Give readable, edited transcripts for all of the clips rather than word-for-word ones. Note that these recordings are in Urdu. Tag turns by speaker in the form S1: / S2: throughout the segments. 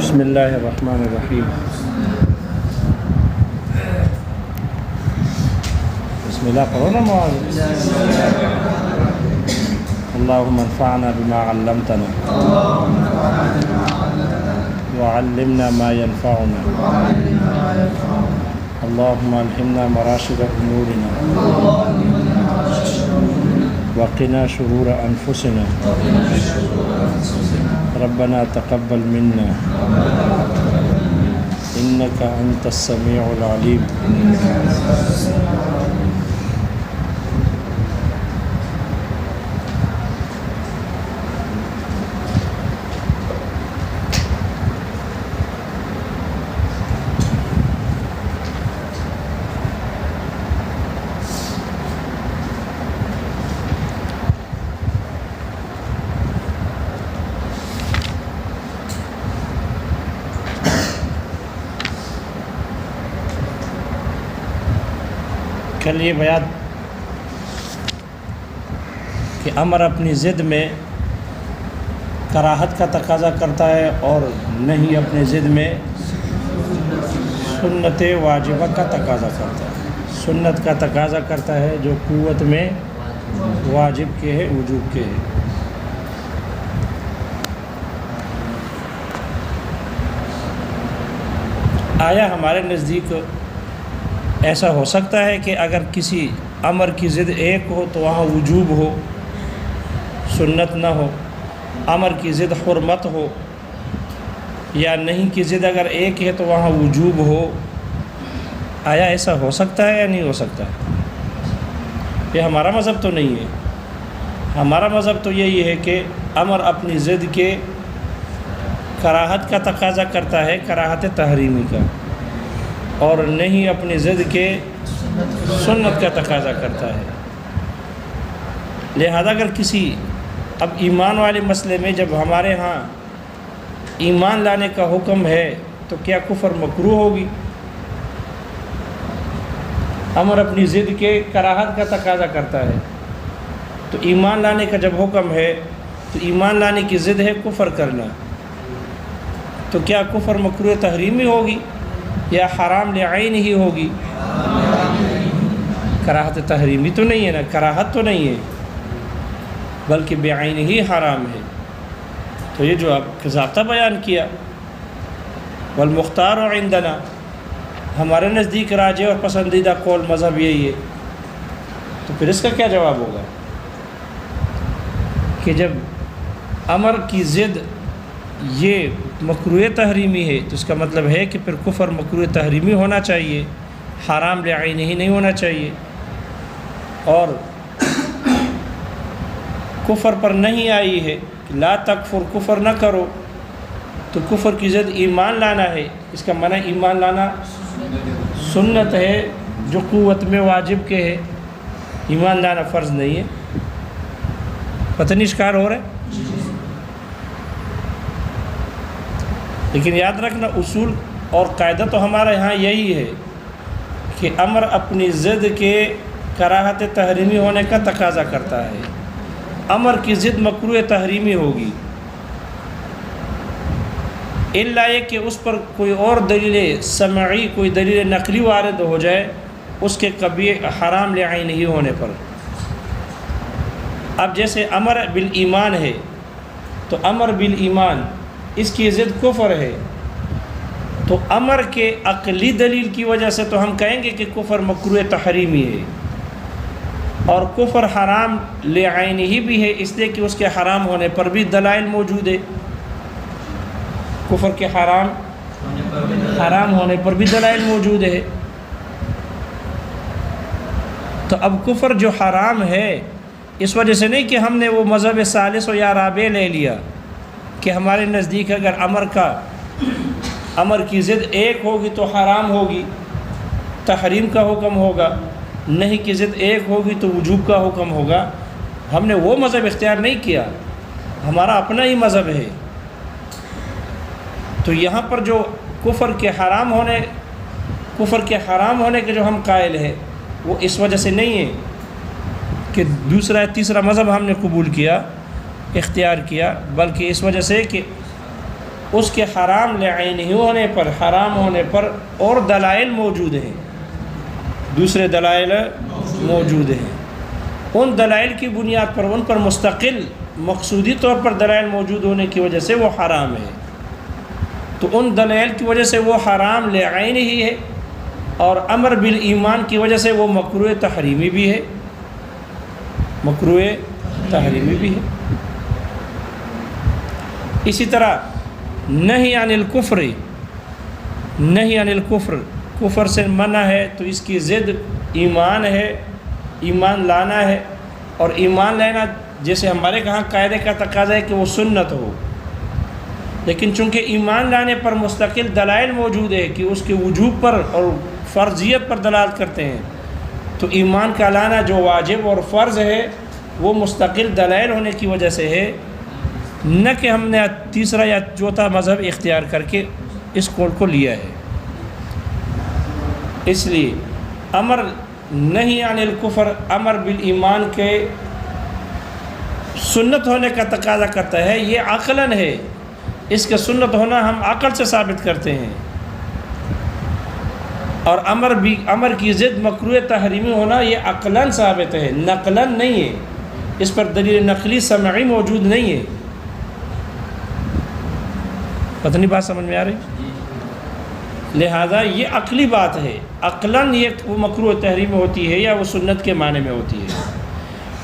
S1: بسم اللہ الرحمن الرحیم۔ بسم اللہ پڑھو نا معاذ۔ اللہم انفعنا بما علمتنا وعلمنا ما ينفعنا اللہم الہمنا مراشد امورنا وقنا شرور انفسنا ربنا تقبل منا انك انت السميع العليم۔ کل یہ بیان کہ امر اپنی ضد میں کراہت کا تقاضا کرتا ہے اور نہیں اپنی ضد میں سنت واجبہ کا تقاضا کرتا ہے۔ سنت کا تقاضا کرتا ہے جو قوت میں واجب کے ہے، وجوب کے ہے۔ آیا ہمارے نزدیک ایسا ہو سکتا ہے کہ اگر کسی امر کی ضد ایک ہو تو وہاں وجوب ہو، سنت نہ ہو؟ امر کی ضد حرمت ہو یا نہیں کی ضد اگر ایک ہے تو وہاں وجوب ہو؟ آیا ایسا ہو سکتا ہے یا نہیں ہو سکتا؟ یہ ہمارا مذہب تو نہیں ہے۔ ہمارا مذہب تو یہی ہے کہ امر اپنی ضد کے کراہت کا تقاضا کرتا ہے، کراہت تحریمی کا، اور نہیں اپنی ضد کے سنت کا تقاضا کرتا ہے۔ لہذا اگر کسی اب ایمان والے مسئلے میں جب ہمارے ہاں ایمان لانے کا حکم ہے تو کیا کفر مکروہ ہوگی؟ امر اپنی ضد کے کراہت کا تقاضا کرتا ہے تو ایمان لانے کا جب حکم ہے تو ایمان لانے کی ضد ہے کفر کرنا، تو کیا کفر مکروہ تحریمی ہوگی یا حرام لعین ہی ہوگی؟ کراہت تحریمی تو نہیں ہے نا، کراہت تو نہیں ہے بلکہ بعین ہی حرام ہے۔ تو یہ جو آپ ضابطہ بیان کیا، والمختار عندنا، ہمارے نزدیک راجح اور پسندیدہ قول مذہب یہی ہے، تو پھر اس کا کیا جواب ہوگا کہ جب امر کی ضد یہ مکروہ تحریمی ہے تو اس کا مطلب ہے کہ پھر کفر مکروہ تحریمی ہونا چاہیے، حرام لعین ہی نہیں ہونا چاہیے، اور کفر پر نہیں آئی ہے کہ لا تکفر، کفر نہ کرو، تو کفر کی ضد ایمان لانا ہے۔ اس کا معنی ایمان لانا سنت ہے جو قوت میں واجب کے ہے، ایمان لانا فرض نہیں ہے۔ پتہ نہیں اشکار ہو رہا ہے؟ لیکن یاد رکھنا اصول اور قاعدہ تو ہمارے یہاں یہی ہے کہ امر اپنی ضد کے کراہت تحریمی ہونے کا تقاضا کرتا ہے۔ امر کی ضد مکروہ تحریمی ہوگی الا یہ کہ اس پر کوئی اور دلیل سمعی، کوئی دلیل نقلی وارد ہو جائے اس کے قبیح حرام لعین ہی ہونے پر۔ اب جیسے امر بالایمان ہے تو امر بالایمان اس کی ضد کفر ہے، تو امر کے عقلی دلیل کی وجہ سے تو ہم کہیں گے کہ کفر مکروہ تحریمی ہے، اور کفر حرام لعین ہی بھی ہے اس لیے کہ اس کے حرام ہونے پر بھی دلائل موجود ہے۔ کفر کے حرام ہونے پر بھی دلائل موجود ہے۔ تو اب کفر جو حرام ہے اس وجہ سے نہیں کہ ہم نے وہ مذہب ثالث و یا رابع لے لیا کہ ہمارے نزدیک اگر امر کی ضد ایک ہوگی تو حرام ہوگی، تحریم کا حکم ہوگا، نہیں کی ضد ایک ہوگی تو وجوب کا حکم ہوگا۔ ہم نے وہ مذہب اختیار نہیں کیا، ہمارا اپنا ہی مذہب ہے۔ تو یہاں پر جو کفر کے حرام ہونے کے جو ہم قائل ہیں وہ اس وجہ سے نہیں ہے کہ دوسرا تیسرا مذہب ہم نے قبول کیا، اختیار کیا، بلکہ اس وجہ سے کہ اس کے حرام لعینہ ہونے پر، حرام ہونے پر اور دلائل موجود ہیں، دوسرے دلائل موجود ہیں، ان دلائل کی بنیاد پر، ان پر مستقل مقصودی طور پر دلائل موجود ہونے کی وجہ سے وہ حرام ہے، تو ان دلائل کی وجہ سے وہ حرام لعینہ ہی ہے، اور امر بالایمان کی وجہ سے وہ مکروہ تحریمی بھی ہے، مکروہ تحریمی بھی ہے۔ اسی طرح نہی عن الکفر، نہی عن الکفر، کفر سے منع ہے تو اس کی ضد ایمان ہے، ایمان لانا ہے، اور ایمان لینا جیسے ہمارے کہاں قاعدے کا تقاضا ہے کہ وہ سنت ہو، لیکن چونکہ ایمان لانے پر مستقل دلائل موجود ہے کہ اس کے وجوب پر اور فرضیت پر دلالت کرتے ہیں، تو ایمان کا لانا جو واجب اور فرض ہے وہ مستقل دلائل ہونے کی وجہ سے ہے، نہ کہ ہم نے تیسرا یا چوتھا مذہب اختیار کر کے اس قول کو لیا ہے۔ اس لیے امر نہی عن الکفر، امر بالایمان کے سنت ہونے کا تقاضا کرتا ہے، یہ عقلاً ہے، اس کا سنت ہونا ہم عقل سے ثابت کرتے ہیں، اور امر کی ضد مکروہ تحریمی ہونا یہ عقلاً ثابت ہے، نقلاً نہیں ہے، اس پر دلیل نقلی سمعی موجود نہیں ہے۔ پتہ نہیں بات سمجھ میں آ رہی؟ لہذا یہ عقلی بات ہے، عقلاً یہ وہ مکروہ تحریمی ہوتی ہے یا وہ سنت کے معنی میں ہوتی ہے۔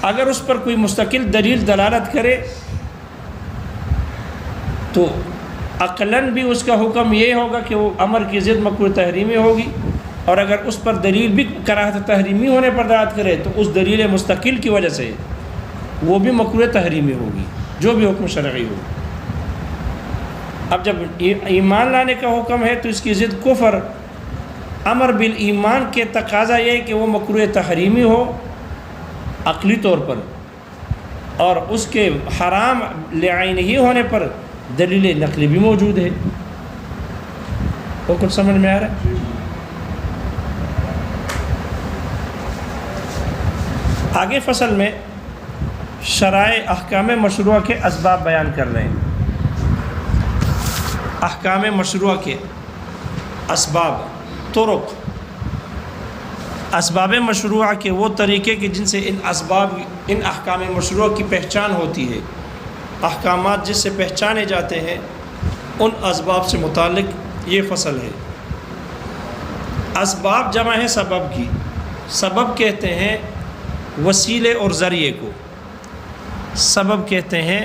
S1: اگر اس پر کوئی مستقل دلیل دلالت کرے تو عقلاً بھی اس کا حکم یہ ہوگا کہ وہ امر کی ضد مکروہ تحریمی ہوگی، اور اگر اس پر دلیل بھی کراہت تحریمی ہونے پر دلالت کرے تو اس دلیل مستقل کی وجہ سے وہ بھی مکروہ تحریمی ہوگی، جو بھی حکم شرعی ہو۔ اب جب ایمان لانے کا حکم ہے تو اس کی ضد کفر، امر بالایمان کے تقاضا یہ ہے کہ وہ مکروہ تحریمی ہو عقلی طور پر، اور اس کے حرام لعینہ ہونے پر دلیل نقلی بھی موجود ہے۔ وہ کچھ سمجھ میں آ رہا ہے؟ آگے فصل میں شرائع احکام مشروعہ کے اسباب بیان کر رہے ہیں۔ احکام مشروعہ کے اسباب، طرق، اسباب مشروعہ کے وہ طریقے کہ جن سے ان احکام مشروعہ کی پہچان ہوتی ہے، احکامات جس سے پہچانے جاتے ہیں، ان اسباب سے متعلق یہ فصل ہے۔ اسباب جمع ہے سبب کی، سبب کہتے ہیں وسیلے اور ذریعے کو، سبب کہتے ہیں،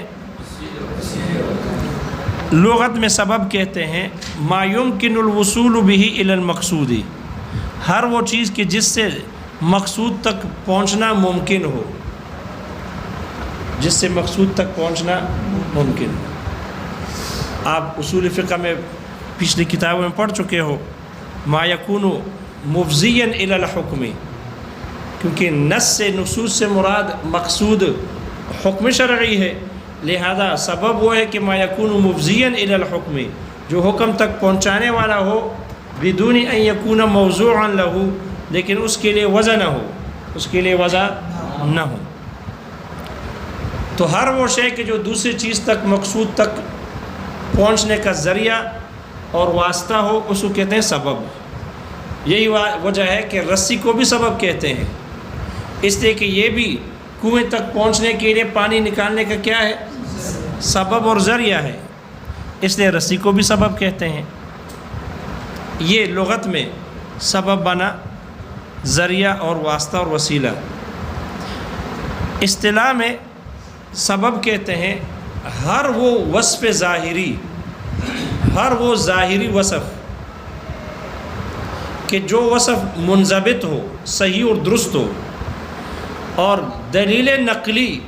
S1: لغت میں سبب کہتے ہیں ما یمکن الوصول به الی المقصود، ہر وہ چیز کہ جس سے مقصود تک پہنچنا ممکن ہو، جس سے مقصود تک پہنچنا ممکن ہو۔ آپ اصول فقہ میں پچھلی کتابوں میں پڑھ چکے ہو ما یکون مفضیا الی الحکم، کیونکہ نص سے، نصوص سے مراد مقصود حکم شرعی ہے، لہذا سبب وہ ہے کہ ما یکون مفضیا الی الحکم، جو حکم تک پہنچانے والا ہو، بدون ان یکون موضوعا لہ، لیکن اس کے لیے وضع نہ ہو، اس کے لیے وضع نہ ہو۔ تو ہر وہ شے کہ جو دوسری چیز تک، مقصود تک پہنچنے کا ذریعہ اور واسطہ ہو، اس کو کہتے ہیں سبب۔ یہی وجہ ہے کہ رسی کو بھی سبب کہتے ہیں، اس لیے کہ یہ بھی کنویں تک پہنچنے کے لیے پانی نکالنے کا کیا ہے؟ سبب اور ذریعہ ہے، اس لیے رسی کو بھی سبب کہتے ہیں۔ یہ لغت میں سبب بنا ذریعہ اور واسطہ اور وسیلہ۔ اصطلاح میں سبب کہتے ہیں ہر وہ وصف ظاہری، ہر وہ ظاہری وصف کہ جو وصف منضبط ہو، صحیح اور درست ہو، اور دلیل نقلی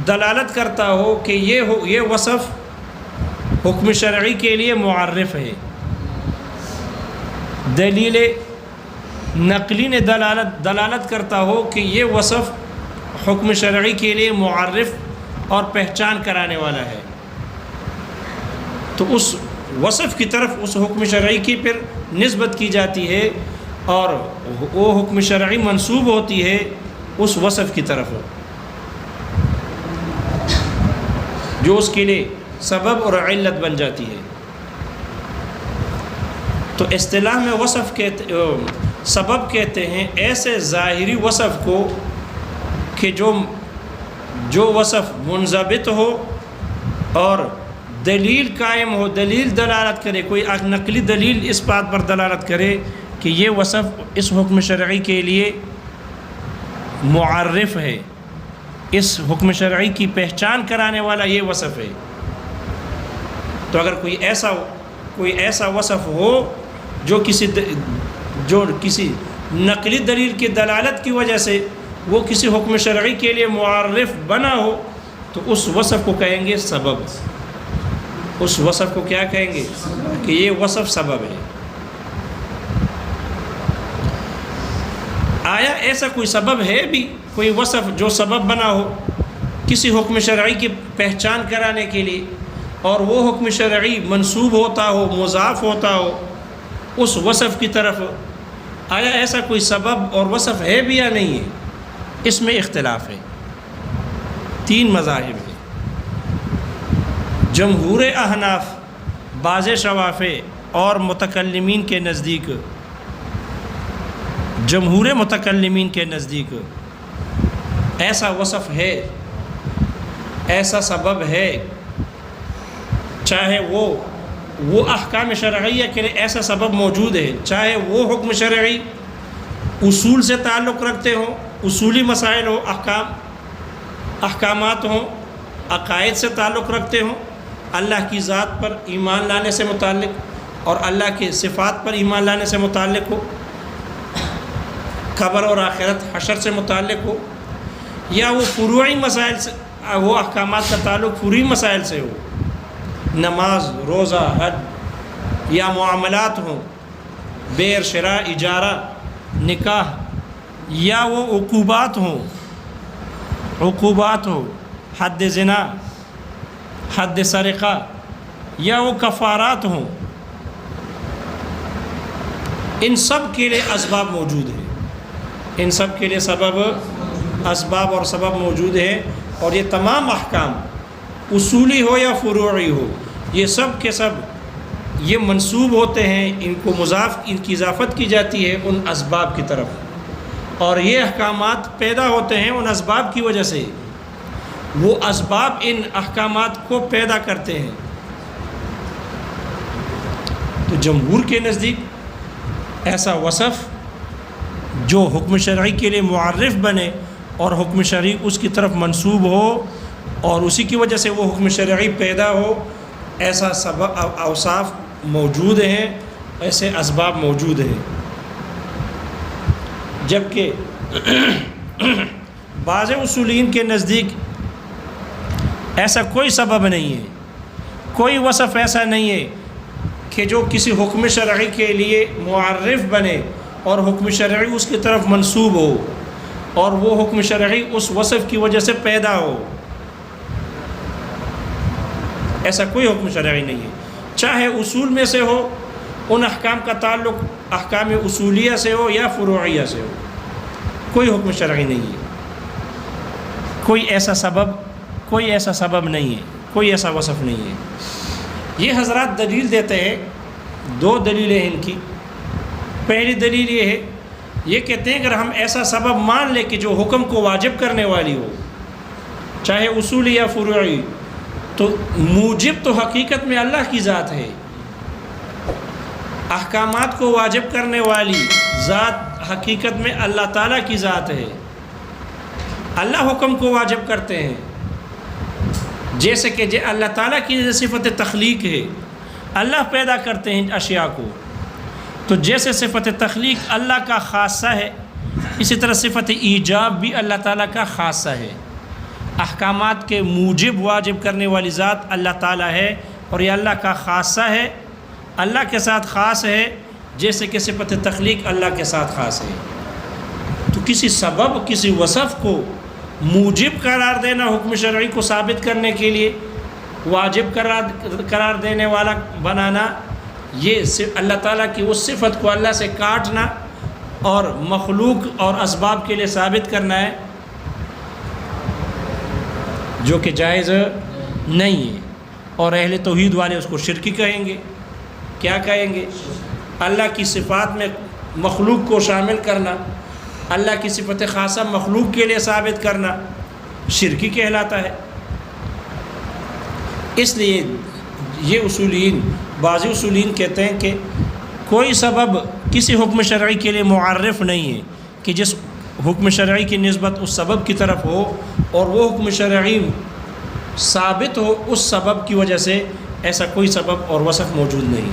S1: دلالت کرتا ہو کہ یہ وصف حکم شرعی کے لیے معرف ہے، دلیل نقلی نے دلالت کرتا ہو کہ یہ وصف حکم شرعی کے لیے معرف اور پہچان کرانے والا ہے، تو اس وصف کی طرف اس حکم شرعی کی پھر نسبت کی جاتی ہے، اور وہ حکم شرعی منسوب ہوتی ہے اس وصف کی طرف جو اس کے لیے سبب اور علت بن جاتی ہے۔ تو اصطلاح میں سبب کہتے ہیں ایسے ظاہری وصف کو کہ جو وصف منضبط ہو اور دلیل قائم ہو، دلیل دلالت کرے، کوئی نقلی دلیل اس بات پر دلالت کرے کہ یہ وصف اس حکم شرعی کے لیے معرف ہے، اس حکم شرعی کی پہچان کرانے والا یہ وصف ہے۔ تو اگر کوئی ایسا وصف ہو جو کسی نقلی دلیل کی دلالت کی وجہ سے وہ کسی حکم شرعی کے لیے معرف بنا ہو، تو اس وصف کو کہیں گے سبب۔ اس وصف کو کیا کہیں گے؟ کہ یہ وصف سبب ہے۔ آیا ایسا کوئی سبب ہے بھی، کوئی وصف جو سبب بنا ہو کسی حکم شرعی کی پہچان کرانے کے لیے، اور وہ حکم شرعی منسوب ہوتا ہو، مضاف ہوتا ہو اس وصف کی طرف؟ آیا ایسا کوئی سبب اور وصف ہے بھی یا نہیں ہے؟ اس میں اختلاف ہے، 3 مذاہب ہیں۔ جمہور احناف، بعض شوافع اور متکلمین کے نزدیک، جمہور متکلمین کے نزدیک ایسا وصف ہے، ایسا سبب ہے، چاہے وہ احکام شرعیہ کے لیے ایسا سبب موجود ہے، چاہے وہ حکم شرعی اصول سے تعلق رکھتے ہوں، اصولی مسائل ہو، احکامات ہوں، عقائد سے تعلق رکھتے ہوں، اللہ کی ذات پر ایمان لانے سے متعلق اور اللہ کے صفات پر ایمان لانے سے متعلق ہو، قبر اور آخرت حشر سے متعلق ہو، یا وہ فروعی مسائل سے، وہ احکامات کا تعلق فروعی مسائل سے ہو، نماز، روزہ، حج، یا معاملات ہوں، بیر، شراء، اجارہ، نکاح، یا وہ عقوبات ہوں، حد زنا، حد سرقہ، یا وہ کفارات ہوں، ان سب کے لیے اسباب موجود ہیں، ان سب کے لیے اسباب اور سبب موجود ہیں، اور یہ تمام احکام اصولی ہو یا فروعی ہو، یہ سب کے سب یہ منسوب ہوتے ہیں، ان کی اضافت کی جاتی ہے ان اسباب کی طرف، اور یہ احکامات پیدا ہوتے ہیں ان اسباب کی وجہ سے، وہ اسباب ان احکامات کو پیدا کرتے ہیں۔ تو جمہور کے نزدیک ایسا وصف جو حکم شرعی کے لیے معرف بنے اور حکم شرعی اس کی طرف منسوب ہو اور اسی کی وجہ سے وہ حکم شرعی پیدا ہو، ایسا سبب اوصاف موجود ہیں، ایسے اسباب موجود ہیں۔ جبکہ بعض اصولین کے نزدیک ایسا کوئی سبب نہیں ہے، کوئی وصف ایسا نہیں ہے کہ جو کسی حکم شرعی کے لیے معرف بنے اور حکم شرعی اس کی طرف منسوب ہو اور وہ حکم شرعی اس وصف کی وجہ سے پیدا ہو، ایسا کوئی حکم شرعی نہیں ہے، چاہے اصول میں سے ہو، ان احکام کا تعلق احکام اصولیہ سے ہو یا فروعیہ سے ہو، کوئی حکم شرعی نہیں ہے، کوئی ایسا سبب نہیں ہے، کوئی ایسا وصف نہیں ہے۔ یہ حضرات دلیل دیتے ہیں، 2 دلیلیں ان کی۔ پہلی دلیل یہ ہے، یہ کہتے ہیں اگر ہم ایسا سبب مان لیں کہ جو حکم کو واجب کرنے والی ہو، چاہے اصولی یا فروعی، تو موجب تو حقیقت میں اللہ کی ذات ہے، احکامات کو واجب کرنے والی ذات حقیقت میں اللہ تعالیٰ کی ذات ہے، اللہ حکم کو واجب کرتے ہیں، جیسے کہ اللہ تعالیٰ کی صفت تخلیق ہے، اللہ پیدا کرتے ہیں اشیاء کو، تو جیسے صفت تخلیق اللہ کا خاصہ ہے، اسی طرح صفت ایجاب بھی اللہ تعالیٰ کا خاصہ ہے، احکامات کے موجب واجب کرنے والی ذات اللہ تعالیٰ ہے، اور یہ اللہ کا خاصہ ہے، اللہ کے ساتھ خاص ہے، جیسے کہ صفت تخلیق اللہ کے ساتھ خاص ہے۔ تو کسی سبب، کسی وصف کو موجب قرار دینا حکم شرعی کو ثابت کرنے کے لیے، واجب قرار دینے والا بنانا، یہ اللہ تعالیٰ کی اس صفت کو اللہ سے کاٹنا اور مخلوق اور اسباب کے لیے ثابت کرنا ہے، جو کہ جائز نہیں ہے۔ اور اہل توحید والے اس کو شرکی کہیں گے۔ کیا کہیں گے؟ اللہ کی صفات میں مخلوق کو شامل کرنا، اللہ کی صفت خاصہ مخلوق کے لیے ثابت کرنا شرکی کہلاتا ہے۔ اس لیے یہ اصولین، بعض اصولین کہتے ہیں کہ کوئی سبب کسی حکم شرعی کے لیے معرف نہیں ہے کہ جس حکم شرعی کی نسبت اس سبب کی طرف ہو اور وہ حکم شرعی ثابت ہو اس سبب کی وجہ سے، ایسا کوئی سبب اور وصف موجود نہیں۔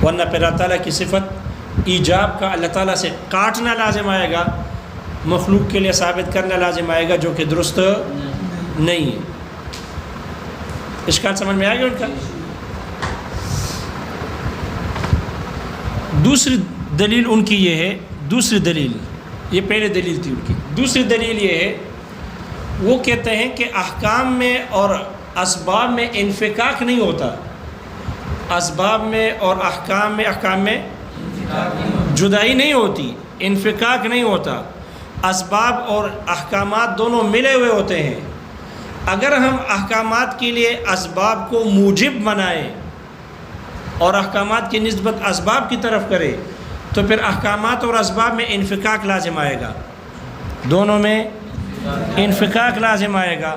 S1: ورنہ پھر اللہ تعالیٰ کی صفت ایجاب کا اللہ تعالیٰ سے کاٹنا لازم آئے گا، مخلوق کے لیے ثابت کرنا لازم آئے گا، جو کہ درست نہیں ہے۔ اشکال سمجھ میں آ گیا ان کا؟ دوسری دلیل ان کی یہ ہے، دوسری دلیل، یہ پہلے دلیل تھی ان کی، دوسری دلیل یہ ہے، وہ کہتے ہیں کہ احکام میں اور اسباب میں انفکاک نہیں ہوتا، اسباب میں اور احکام میں جدائی نہیں ہوتی، انفکاک نہیں ہوتا، اسباب اور احکامات دونوں ملے ہوئے ہوتے ہیں۔ اگر ہم احکامات کے لیے اسباب کو موجب بنائیں اور احکامات کی نسبت اسباب کی طرف کریں تو پھر احکامات اور اسباب میں انفکاک لازم آئے گا، دونوں میں انفکاک لازم آئے گا،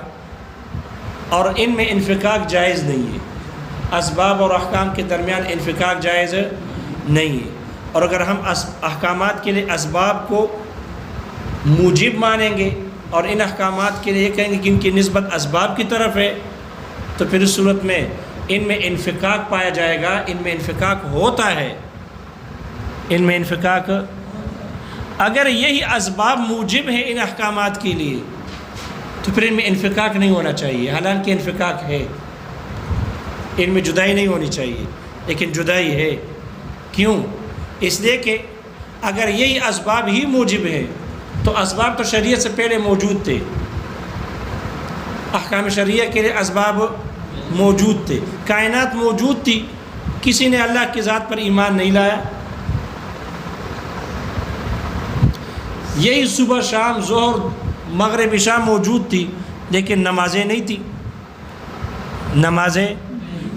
S1: اور ان میں انفکاک جائز نہیں ہے، اسباب اور احکام کے درمیان انفکاک جائز نہیں ہے۔ اور اگر ہم احکامات کے لیے اسباب کو موجب مانیں گے اور ان احکامات کے لیے یہ کہیں گے کہ ان کی نسبت اسباب کی طرف ہے، تو پھر اس صورت میں ان میں انفکاک پایا جائے گا، ان میں انفکاک ہوتا ہے، ان میں انفکاک۔ اگر یہی اسباب موجب ہیں ان احکامات کے لیے تو پھر ان میں انفکاک نہیں ہونا چاہیے، حالانکہ انفکاک ہے، ان میں جدائی نہیں ہونی چاہیے، لیکن جدائی ہے۔ کیوں؟ اس لیے کہ اگر یہی اسباب ہی موجب ہیں تو اسباب تو شریعت سے پہلے موجود تھے، احکام شریعہ کے لیے اسباب موجود تھے، کائنات موجود تھی، کسی نے اللہ کی ذات پر ایمان نہیں لایا، یہی صبح شام ظہر مغرب عشاء موجود تھی لیکن نمازیں نہیں تھی، نمازیں،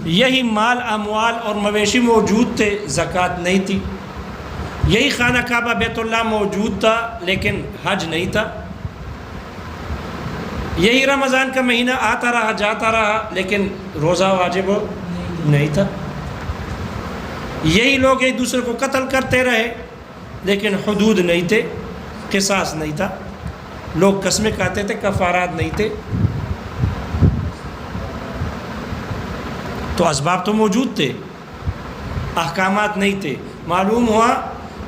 S1: یہی مال اموال اور مویشی موجود تھے، زکوٰۃ نہیں تھی، یہی خانہ کعبہ بیت اللہ موجود تھا لیکن حج نہیں تھا، یہی رمضان کا مہینہ آتا رہا جاتا رہا لیکن روزہ واجب نہیں تھا، یہی لوگ ایک دوسرے کو قتل کرتے رہے لیکن حدود نہیں تھے، قصاص نہیں تھا، لوگ قسمیں کھاتے تھے، کفارات نہیں تھے، تو اسباب تو موجود تھے، احکامات نہیں تھے۔ معلوم ہوا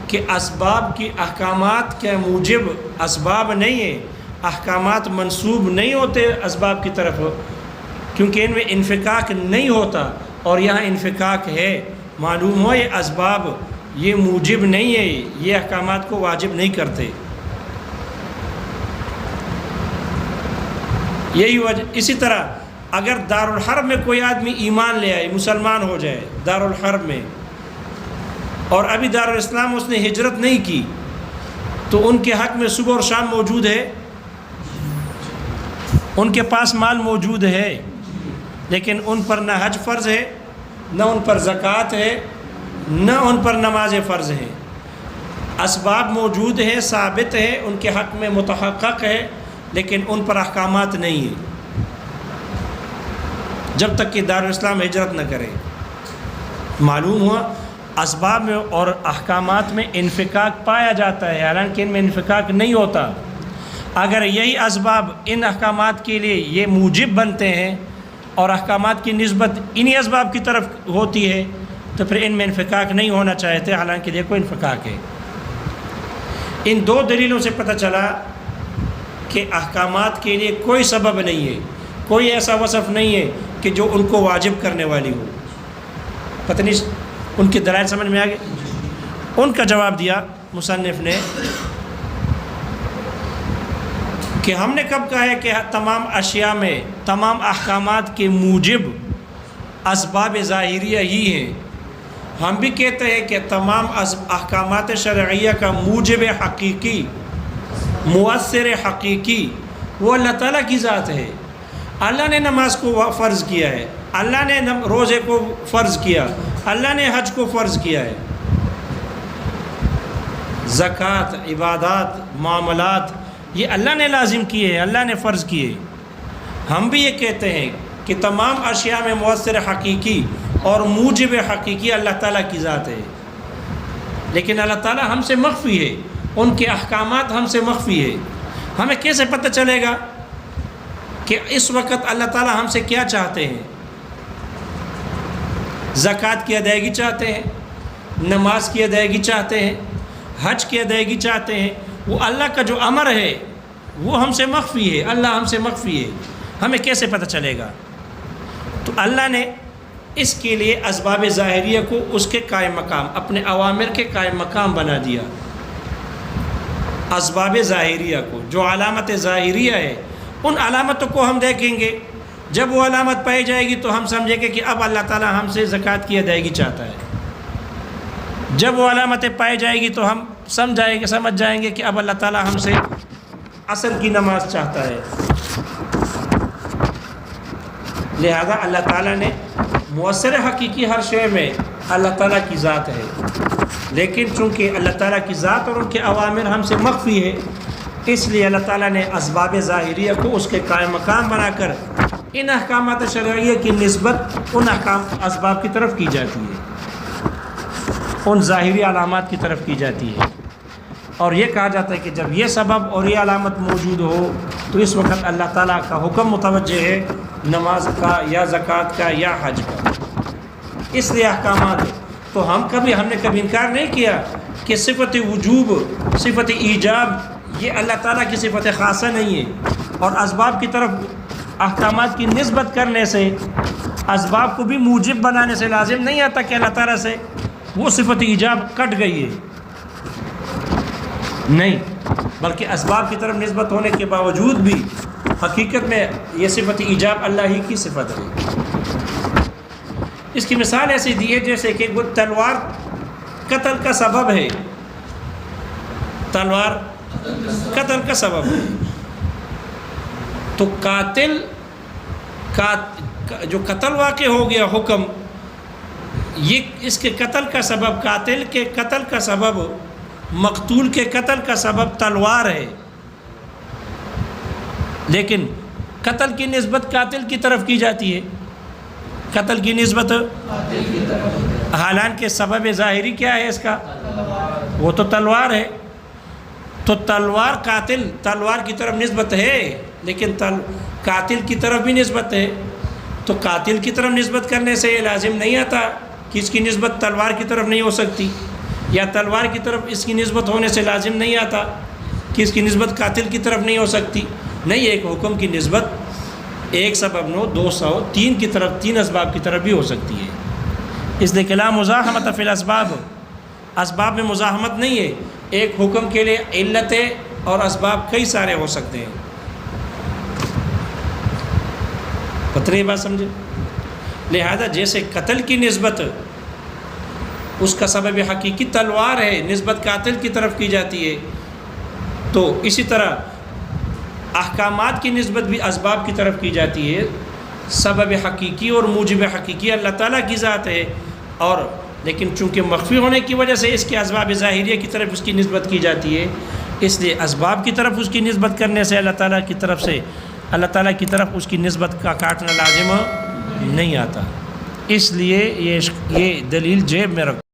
S1: کہ اسباب کی احکامات کے موجب اسباب نہیں ہیں، احکامات منسوب نہیں ہوتے اسباب کی طرف، کیونکہ ان میں انفکاک نہیں ہوتا، اور یہاں انفکاک ہے۔ معلوم ہوا یہ اسباب یہ موجب نہیں ہے، یہ احکامات کو واجب نہیں کرتے۔ یہی وجہ، اسی طرح اگر دارالحرب میں کوئی آدمی ایمان لے آئے، مسلمان ہو جائے دارالحرب میں، اور ابھی دارالاسلام اس نے ہجرت نہیں کی، تو ان کے حق میں صبح اور شام موجود ہے، ان کے پاس مال موجود ہے، لیکن ان پر نہ حج فرض ہے، نہ ان پر زکوٰۃ ہے، نہ ان پر نماز فرض ہے، اسباب موجود ہیں، ثابت ہے، ان کے حق میں متحقق ہے، لیکن ان پر احکامات نہیں ہیں جب تک کہ دارالاسلام ہجرت نہ کرے۔ معلوم ہوا اسباب میں اور احکامات میں انفکاک پایا جاتا ہے، حالانکہ ان میں انفکاک نہیں ہوتا۔ اگر یہی اسباب ان احکامات کے لیے یہ موجب بنتے ہیں اور احکامات کی نسبت انہی اسباب کی طرف ہوتی ہے تو پھر ان میں انفکاک نہیں ہونا چاہتے، حالانکہ دیکھو انفکاک ہے۔ ان دو دلیلوں سے پتہ چلا کہ احکامات کے لیے کوئی سبب نہیں ہے، کوئی ایسا وصف نہیں ہے کہ جو ان کو واجب کرنے والی ہو۔ پتہ نہیں ان کے دلائل سمجھ میں آ گئے؟ ان کا جواب دیا مصنف نے کہ ہم نے کب کہا ہے کہ تمام اشیاء میں تمام احکامات کے موجب اسباب ظاہریہ ہی ہیں؟ ہم بھی کہتے ہیں کہ تمام احکامات شرعیہ کا موجب حقیقی، مؤثر حقیقی وہ اللہ تعالیٰ کی ذات ہے۔ اللہ نے نماز کو فرض کیا ہے، اللہ نے روزے کو فرض کیا، اللہ نے حج کو فرض کیا ہے، زکوٰۃ، عبادات، معاملات یہ اللہ نے لازم کیے ہیں، اللہ نے فرض کیے۔ ہم بھی یہ کہتے ہیں کہ تمام اشیاء میں مؤثر حقیقی اور موجب حقیقی اللہ تعالیٰ کی ذات ہے، لیکن اللہ تعالیٰ ہم سے مخفی ہے، ان کے احکامات ہم سے مخفی ہے۔ ہمیں کیسے پتہ چلے گا کہ اس وقت اللہ تعالیٰ ہم سے کیا چاہتے ہیں؟ زکوٰۃ کی ادائیگی چاہتے ہیں، نماز کی ادائیگی چاہتے ہیں، حج کی ادائیگی چاہتے ہیں، وہ اللہ کا جو امر ہے وہ ہم سے مخفی ہے، اللہ ہم سے مخفی ہے، ہمیں کیسے پتہ چلے گا؟ تو اللہ نے اس کے لیے اسباب ظاہریہ کو اس کے قائم مقام، اپنے اوامر کے قائم مقام بنا دیا۔ اسباب ظاہریہ کو، جو علامت ظاہریہ ہے، ان علامتوں کو ہم دیکھیں گے، جب وہ علامت پائی جائے گی تو ہم سمجھیں گے کہ اب اللہ تعالیٰ ہم سے زکوٰۃ کی ادائیگی چاہتا ہے۔ جب وہ علامتیں پائی جائے گی تو ہم سمجھ جائیں گے کہ اب اللہ تعالیٰ ہم سے عصر کی نماز چاہتا ہے۔ لہذا اللہ تعالیٰ نے مؤثر حقیقی ہر شے میں اللہ تعالیٰ کی ذات ہے، لیکن چونکہ اللہ تعالیٰ کی ذات اور ان کے اوامر ہم سے مخفی ہے، اس لیے اللہ تعالیٰ نے اسباب ظاہریہ کو اس کے قائم مقام بنا کر ان احکامات شرعیہ کی نسبت ان اسباب کی طرف کی جاتی ہے، ان ظاہری علامات کی طرف کی جاتی ہے، اور یہ کہا جاتا ہے کہ جب یہ سبب اور یہ علامت موجود ہو تو اس وقت اللہ تعالیٰ کا حکم متوجہ ہے نماز کا یا زکوٰۃ کا یا حج کا، اس لیے احکامات۔ تو ہم نے کبھی انکار نہیں کیا کہ صفت وجوب، صفت ایجاب یہ اللہ تعالیٰ کی صفت خاصہ نہیں ہے، اور اسباب کی طرف احکامات کی نسبت کرنے سے، اسباب کو بھی موجب بنانے سے لازم نہیں آتا کہ اللہ تعالیٰ سے وہ صفت ایجاب کٹ گئی ہے، نہیں، بلکہ اسباب کی طرف نسبت ہونے کے باوجود بھی حقیقت میں یہ صفت ایجاب اللہ ہی کی صفت ہے۔ اس کی مثال ایسی دی ہے جیسے کہ وہ تلوار قتل کا سبب ہے، تلوار قتل کا سبب ہے، تو قاتل کا جو قتل واقع ہو گیا حکم، یہ اس کے قتل کا سبب، قاتل کے قتل کا سبب، مقتول کے قتل کا سبب تلوار ہے، لیکن قتل کی نسبت قاتل کی طرف کی جاتی ہے، قتل کی نسبت، حالانکہ سبب ظاہری کیا ہے اس کا؟ وہ تو تلوار ہے، تو تلوار قاتل، تلوار کی طرف نسبت ہے، لیکن قاتل کی طرف بھی نسبت ہے، تو قاتل کی طرف نسبت کرنے سے یہ لازم نہیں آتا کہ اس کی نسبت تلوار کی طرف نہیں ہو سکتی، یا تلوار کی طرف اس کی نسبت ہونے سے لازم نہیں آتا کہ اس کی نسبت قاتل کی طرف نہیں ہو سکتی، نہیں، ایک حکم کی نسبت ایک سبب نو، دو سو، تین کی طرف، تین اسباب کی طرف بھی ہو سکتی ہے۔ اس لیے کہ لا مزاحمت فی الاسباب، اسباب میں مزاحمت نہیں ہے، ایک حکم کے لیے علتیں اور اسباب کئی سارے ہو سکتے ہیں۔ پتہ بات سمجھے؟ لہذا جیسے قتل کی نسبت اس کا سبب حقیقی تلوار ہے، نسبت قاتل کی طرف کی جاتی ہے، تو اسی طرح احکامات کی نسبت بھی اسباب کی طرف کی جاتی ہے۔ سبب حقیقی اور موجب حقیقی اللہ تعالیٰ کی ذات ہے، اور لیکن چونکہ مخفی ہونے کی وجہ سے اس کے اسباب ظاہریہ کی طرف اس کی نسبت کی جاتی ہے، اس لیے اسباب کی طرف اس کی نسبت کرنے سے اللہ تعالیٰ کی طرف سے، اللہ تعالیٰ کی طرف اس کی نسبت کا کاٹنا لازم نہیں آتا۔ اس لیے یہ دلیل جیب میں رکھ